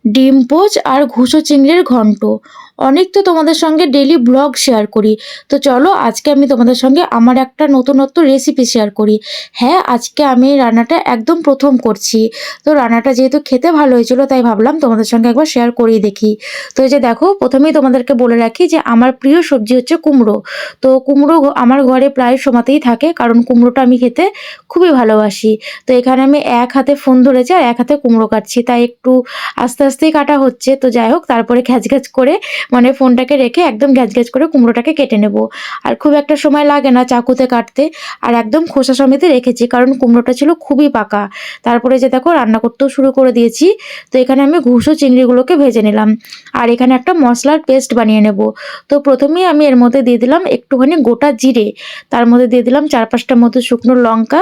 ডিম পোচ আর ঘুষো চিংড়ির ঘন্ট। অনেক তো তোমাদের সঙ্গে ডেইলি ব্লগ শেয়ার করি। তো চলো আজকে আমি তোমাদের সঙ্গে আমার একটা নতুনত্ব রেসিপি শেয়ার করি। হ্যাঁ, আজকে আমি এই রান্নাটা একদম প্রথম করছি। তো রান্নাটা যেহেতু খেতে ভালো হয়েছিল তাই ভাবলাম তোমাদের সঙ্গে একবার শেয়ার করেই দেখি। তো এই যে দেখো, প্রথমেই তোমাদেরকে বলে রাখি যে আমার প্রিয় সবজি হচ্ছে কুমড়ো। তো কুমড়ো আমার ঘরে প্রায় সময়তেই থাকে, কারণ কুমড়োটা আমি খেতে খুবই ভালোবাসি। তো এখানে আমি এক হাতে ফোন ধরেছি আর এক হাতে কুমড়ো কাটছি, তাই একটু আস্তে আস্তেই কাটা হচ্ছে। তো যাই হোক, তারপরে ঘ্যাচ ঘ্যাচ করে মানে ফোনটাকে রেখে একদম ঘ্যাচ ঘ্যাচ করে কুমড়োটাকে কেটে নেব। আর খুব একটা সময় লাগে না চাকুতে কাটতে। আর একদম খোসা সমেত রেখেছি, কারণ কুমড়োটা ছিল খুবই পাকা। তারপরে যে দেখো, রান্না করতেও শুরু করে দিয়েছি। তো এখানে আমি ঘুষো চিংড়িগুলোকে ভেজে নিলাম। আর এখানে একটা মশলার পেস্ট বানিয়ে নেব। তো প্রথমেই আমি এর মধ্যে দিয়ে দিলাম একটুখানি গোটা জিরে, তার মধ্যে দিয়ে দিলাম 4-5টার মতো শুকনো লঙ্কা,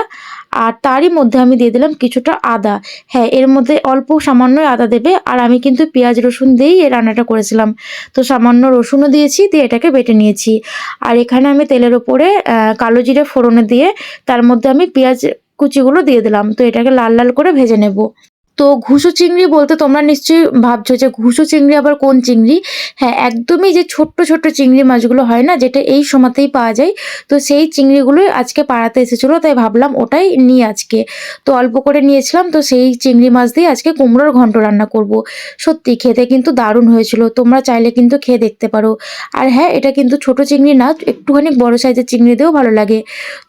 আর তারই মধ্যে আমি দিয়ে দিলাম কিছুটা আদা। হ্যাঁ, এর মধ্যে অল্প সামান্যই আদা দেবে। আর আমি কিন্তু পেঁয়াজ রসুন দিয়েই এই রান্নাটা করেছিলাম। তো সামান্য রসুনও দিয়েছি, দিয়ে এটাকে বেটে নিয়েছি। আর এখানে আমি তেলের ওপরে কালো জিরে ফোড়নে দিয়ে তার মধ্যে আমি পেঁয়াজ কুচিগুলো দিয়ে দিলাম। তো এটাকে লাল লাল করে ভেজে নেব। তো ঘুষো চিংড়ি বলতে তোমরা নিশ্চয়ই ভাবছো যে ঘুষো চিংড়ি আবার কোন চিংড়ি। হ্যাঁ, একদমই যে ছোট্ট ছোট্ট চিংড়ি মাছগুলো হয় না, যেটা এই সময়তেই পাওয়া যায়, তো সেই চিংড়িগুলোই আজকে পাড়াতে এসেছিলো, তাই ভাবলাম ওটাই নিই আজকে। তো অল্প করে নিয়েছিলাম, তো সেই চিংড়ি মাছ দিয়ে আজকে কুমড়োর ঘন্ট রান্না করব। সত্যি খেতে কিন্তু দারুণ হয়েছিল, তোমরা চাইলে কিন্তু খেয়ে দেখতে পারো। আর হ্যাঁ, এটা কিন্তু ছোট চিংড়ি না, একটুখানি বড় সাইজের চিংড়ি দিয়েও ভালো লাগে।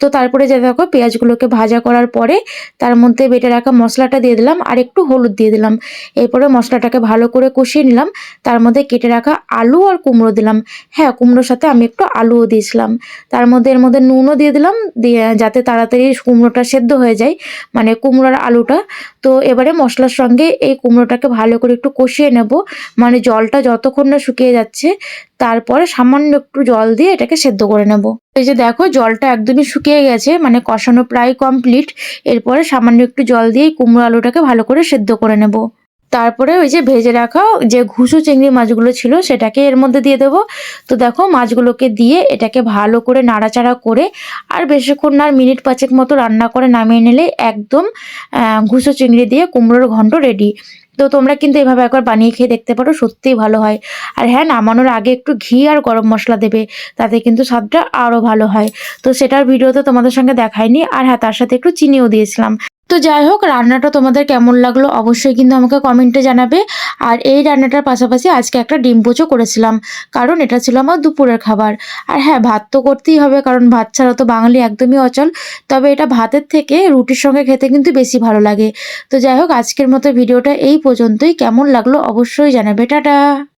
তো তারপরে যে দেখো, পেঁয়াজগুলোকে ভাজা করার পরে তার মধ্যে বেটে রাখা মশলাটা দিয়ে দিলাম আর একটু হলুদ দিয়ে দিলাম। এরপরে মশলাটাকে ভালো করে কষিয়ে নিলাম। তার মধ্যে কেটে রাখা আলু আর কুমড়ো দিলাম। হ্যাঁ, কুমড়োর সাথে আমি একটু আলুও দিয়েছিলাম। তার মধ্যে এর মধ্যে নুনও দিয়ে দিলাম, দিয়ে যাতে তাড়াতাড়ি কুমড়োটা সেদ্ধ হয়ে যায়, মানে কুমড়োর আলুটা। তো এবারে মশলার সঙ্গে এই কুমড়োটাকে ভালো করে একটু কষিয়ে নেব, মানে জলটা যতক্ষণ না শুকিয়ে যাচ্ছে। তারপরে সামান্য একটু জল দিয়ে এটাকে সেদ্ধ করে নেব। এই যে দেখো, জলটা একদমই শুকিয়ে গেছে, মানে কষানো প্রায় কমপ্লিট। এরপরে সামান্য একটু জল দিয়ে কুমড়ো আলুটাকে ভালো করে সেদ্ধ করে নেব। তারপরে ওই যে ভেজে রাখা যে ঘুষো চিংড়ি মাছগুলো ছিল সেটাকে এর মধ্যে দিয়ে দেবো। তো দেখো, মাছগুলোকে দিয়ে এটাকে ভালো করে নাড়াচাড়া করে আর বেশিক্ষণ না, আর মিনিট 5 মতো রান্না করে নামিয়ে নিলে একদম ঘুষো চিংড়ি দিয়ে কুমড়োর ঘন্ট রেডি। তো তোমরা কিন্তু এভাবে একবার বানিয়ে খেয়ে দেখতে পারো, সত্যিই ভালো হয়। আর হ্যাঁ, নামানোর আগে একটু ঘি আর গরম মশলা দেবে, তাতে কিন্তু স্বাদটা আরও ভালো হয়। তো সেটার ভিডিওতে তোমাদের সঙ্গে দেখাইনি। আর হ্যাঁ, তার সাথে একটু চিনিও দিয়েছিলাম। তো যাই হোক, রান্নাটা তোমাদের কেমন লাগলো অবশ্যই কিন্তু আমাকে কমেন্টে জানাবে। আর এই রান্নাটার পাশাপাশি আজকে একটা ডিম পোচও করেছিলাম, কারণ এটা ছিল আমার দুপুরের খাবার। আর হ্যাঁ, ভাত তো করতেই হবে, কারণ ভাত ছাড়া তো বাঙালি একদমই অচল। তবে এটা ভাতের থেকে রুটির সঙ্গে খেতে কিন্তু বেশি ভালো লাগে। তো যাই হোক, আজকের মতো ভিডিওটা এই পর্যন্তই। কেমন লাগলো অবশ্যই জানাবে। টাটা।